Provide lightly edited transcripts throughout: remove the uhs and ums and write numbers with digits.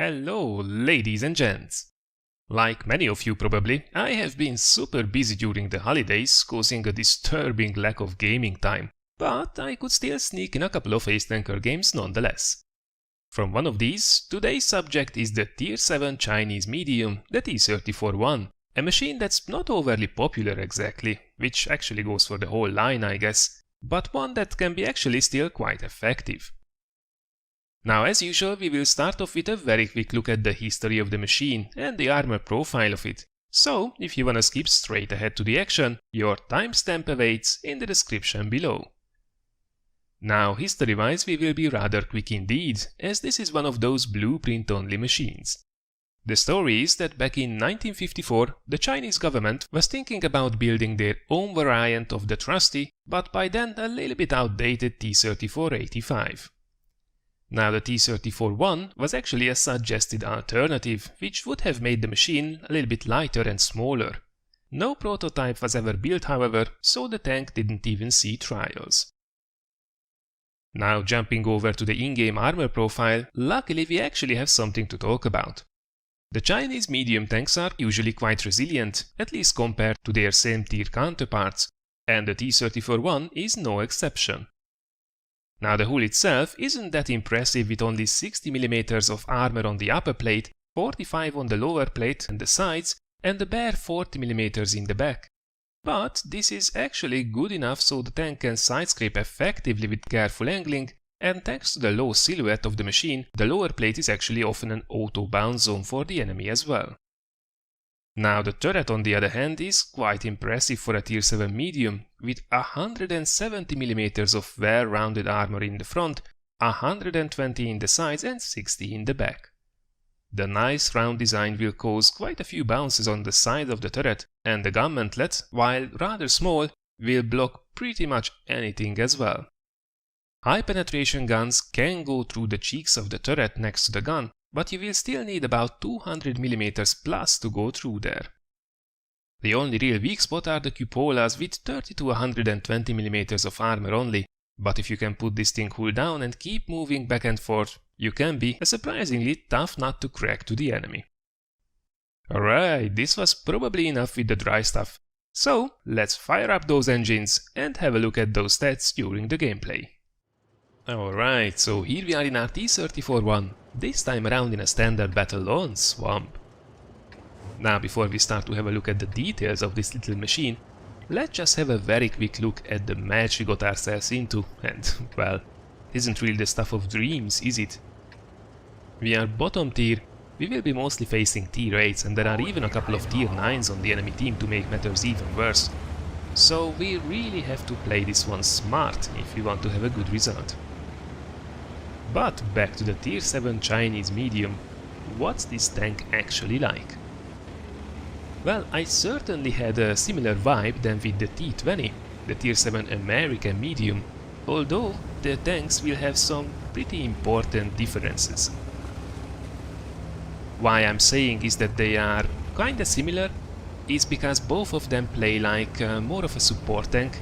Hello, ladies and gents! Like many of you probably, I have been super busy during the holidays, causing a disturbing lack of gaming time, but I could still sneak in a couple of Ace Tanker games nonetheless. From one of these, today's subject is the Tier 7 Chinese medium, the T-34-1, a machine that's not overly popular exactly, which actually goes for the whole line I guess, but one that can be actually still quite effective. Now, as usual, we will start off with a very quick look at the history of the machine and the armor profile of it. So, if you wanna skip straight ahead to the action, your timestamp awaits in the description below. Now, history-wise, we will be rather quick indeed, as this is one of those blueprint-only machines. The story is that back in 1954, the Chinese government was thinking about building their own variant of the trusty, but by then a little bit outdated T-34-85. Now, the T-34-1 was actually a suggested alternative, which would have made the machine a little bit lighter and smaller. No prototype was ever built, however, so the tank didn't even see trials. Now, jumping over to the in-game armor profile, luckily we actually have something to talk about. The Chinese medium tanks are usually quite resilient, at least compared to their same tier counterparts, and the T-34-1 is no exception. Now, the hull itself isn't that impressive with only 60mm of armor on the upper plate, 45 on the lower plate and the sides, and a bare 40mm in the back. But this is actually good enough so the tank can sidescrape effectively with careful angling, and thanks to the low silhouette of the machine, the lower plate is actually often an auto bounce zone for the enemy as well. Now, the turret on the other hand is quite impressive for a Tier 7 medium, with 170mm of well-rounded armor in the front, 120 in the sides and 60 in the back. The nice round design will cause quite a few bounces on the side of the turret, and the gun mantlet, while rather small, will block pretty much anything as well. High penetration guns can go through the cheeks of the turret next to the gun, but you will still need about 200mm plus to go through there. The only real weak spot are the cupolas with 30 to 120mm of armor only, but if you can put this thing hull down and keep moving back and forth, you can be a surprisingly tough nut to crack to the enemy. Alright, this was probably enough with the dry stuff, so let's fire up those engines and have a look at those stats during the gameplay. Alright, so here we are in our T-34-1, this time around in a standard battle on Swamp. Now, before we start to have a look at the details of this little machine, let's just have a very quick look at the match we got ourselves into, and, well, isn't really the stuff of dreams, is it? We are bottom tier, we will be mostly facing tier 8s, and there are even a couple of tier 9s on the enemy team to make matters even worse. So we really have to play this one smart if we want to have a good result. But back to the Tier 7 Chinese medium, what's this tank actually like? Well, I certainly had a similar vibe than with the T-20, the Tier 7 American medium, although the tanks will have some pretty important differences. Why I'm saying is that they are kinda similar is because both of them play like more of a support tank,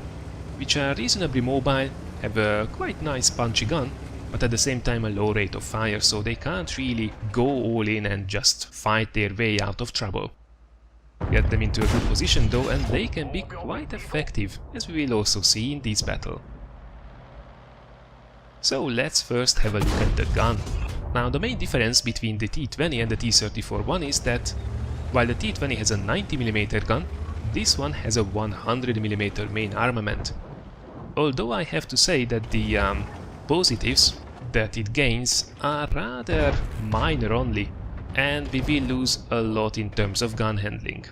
which are reasonably mobile, have a quite nice punchy gun, but at the same time a low rate of fire, so they can't really go all in and just fight their way out of trouble. Get them into a good position though, and they can be quite effective, as we will also see in this battle. So let's first have a look at the gun. Now, the main difference between the T-20 and the T-34-1 is that while the T-20 has a 90mm gun, this one has a 100mm main armament. Although I have to say that the positives that it gains are rather minor only, and we will lose a lot in terms of gun handling.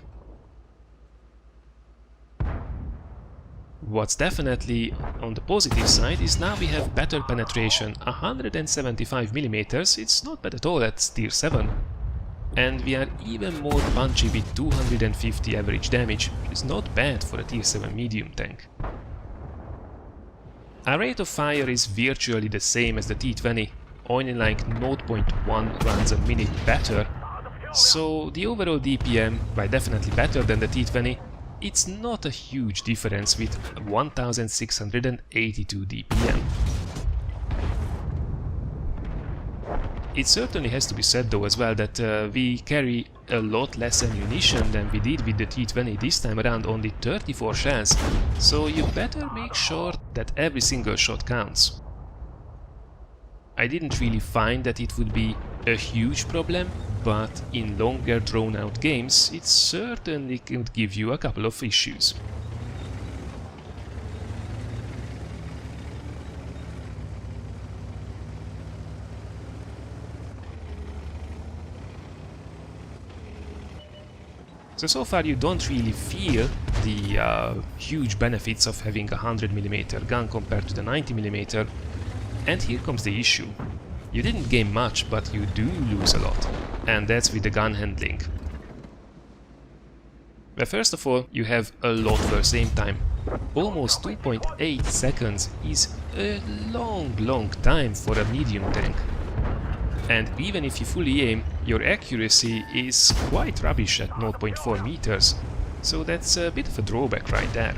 What's definitely on the positive side is now we have better penetration, 175mm, it's not bad at all at Tier 7. And we are even more punchy with 250 average damage, which is not bad for a Tier 7 medium tank. Our rate of fire is virtually the same as the T-20, only like 0.1 rounds a minute better, so the overall DPM, while definitely better than the T-20, it's not a huge difference with 1682 DPM. It certainly has to be said though as well that we carry a lot less ammunition than we did with the T-20 this time around, only 34 shells, so you better make sure that every single shot counts. I didn't really find that it would be a huge problem, but in longer drawn out games it certainly could give you a couple of issues. So far you don't really feel the huge benefits of having a 100mm gun compared to the 90mm, and here comes the issue. You didn't gain much, but you do lose a lot, and that's with the gun handling. Well, first of all, you have a lot worse aim time. Almost 2.8 seconds is a long time for a medium tank. And even if you fully aim, your accuracy is quite rubbish at 0.4 meters, so that's a bit of a drawback right there.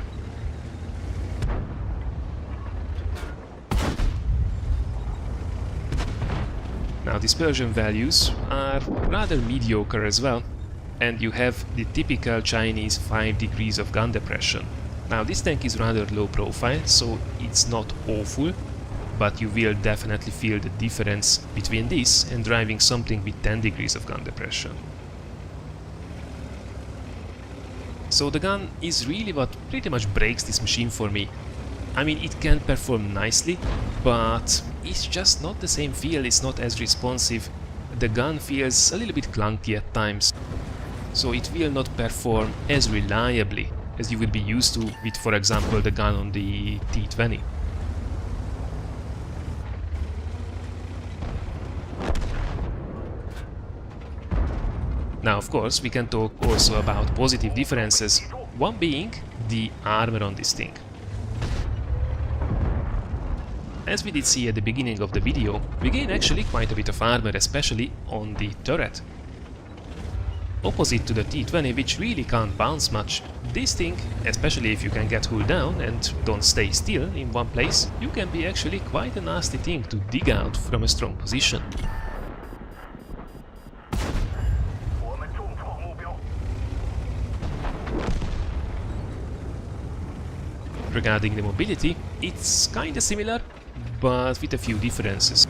Now dispersion values are rather mediocre as well, and you have the typical Chinese 5 degrees of gun depression. Now this tank is rather low profile, so it's not awful, but you will definitely feel the difference between this and driving something with 10 degrees of gun depression. So the gun is really what pretty much breaks this machine for me. I mean, it can perform nicely, but it's just not the same feel, it's not as responsive. The gun feels a little bit clunky at times, so it will not perform as reliably as you would be used to with, for example, the gun on the T-20. Now, of course, we can talk also about positive differences, one being the armor on this thing. As we did see at the beginning of the video, we gain actually quite a bit of armor, especially on the turret. Opposite to the T-20, which really can't bounce much, this thing, especially if you can get hull down and don't stay still in one place, you can be actually quite a nasty thing to dig out from a strong position. Regarding the mobility, it's kinda similar, but with a few differences.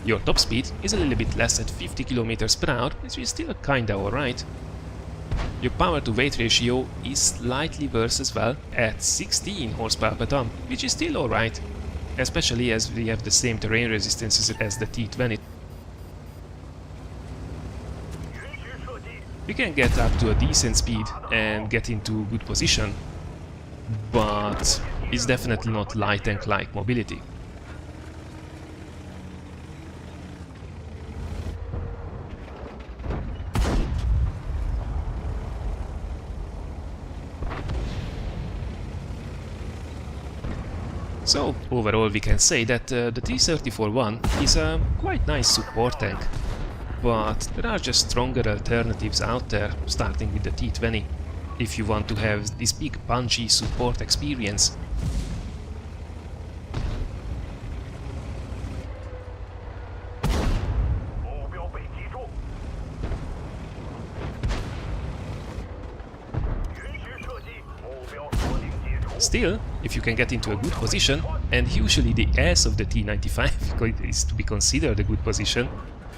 Your top speed is a little bit less at 50 km per hour, which is still kinda alright. Your power to weight ratio is slightly worse as well, at 16 horsepower per ton, which is still alright, especially as we have the same terrain resistances as the T-20. We can get up to a decent speed and get into good position, but it's definitely not light tank-like mobility. So overall we can say that the T-34-1 is a quite nice support tank, but there are just stronger alternatives out there, starting with the T-20. If you want to have this big punchy support experience. Still, if you can get into a good position, and usually the ass of the T-95 is to be considered a good position,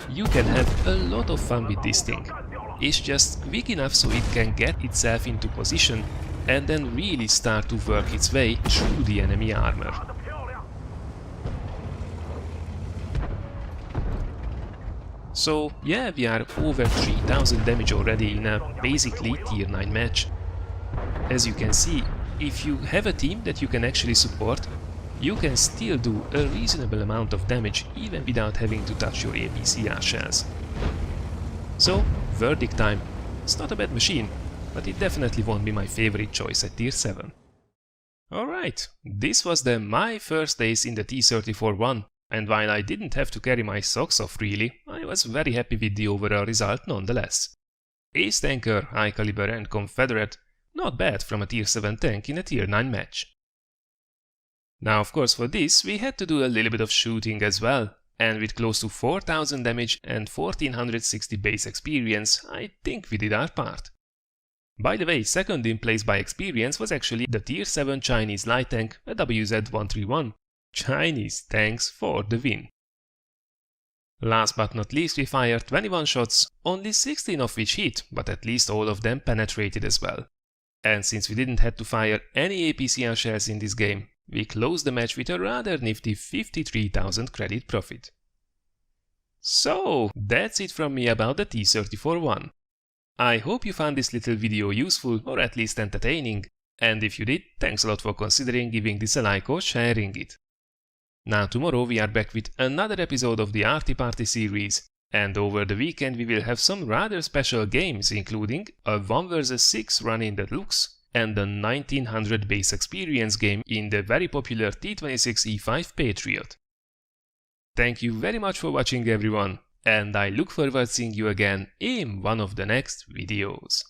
you can have a lot of fun with this thing. It's just quick enough so it can get itself into position and then really start to work its way through the enemy armor. So yeah, we are over 3000 damage already in a basically tier 9 match. As you can see, if you have a team that you can actually support, you can still do a reasonable amount of damage even without having to touch your APCR shells. So, verdict time. It's not a bad machine, but it definitely won't be my favorite choice at tier 7. Alright, this was my first days in the T-34-1, and while I didn't have to carry my socks off really, I was very happy with the overall result nonetheless. Ace Tanker, High Caliber and Confederate, not bad from a tier 7 tank in a tier 9 match. Now of course for this we had to do a little bit of shooting as well, and with close to 4000 damage and 1460 base experience, I think we did our part. By the way, second in place by experience was actually the tier 7 Chinese light tank, a WZ-131. Chinese tanks for the win. Last but not least, we fired 21 shots, only 16 of which hit, but at least all of them penetrated as well. And since we didn't have to fire any APCR shells in this game, we closed the match with a rather nifty 53,000 credit profit. So, that's it from me about the T-34-1. I hope you found this little video useful or at least entertaining, and if you did, thanks a lot for considering giving this a like or sharing it. Now tomorrow we are back with another episode of the Arty Party series, and over the weekend we will have some rather special games, including a 1 vs 6 run in the Lux and a 1900 base experience game in the very popular T26E5 Patriot. Thank you very much for watching everyone, and I look forward to seeing you again in one of the next videos.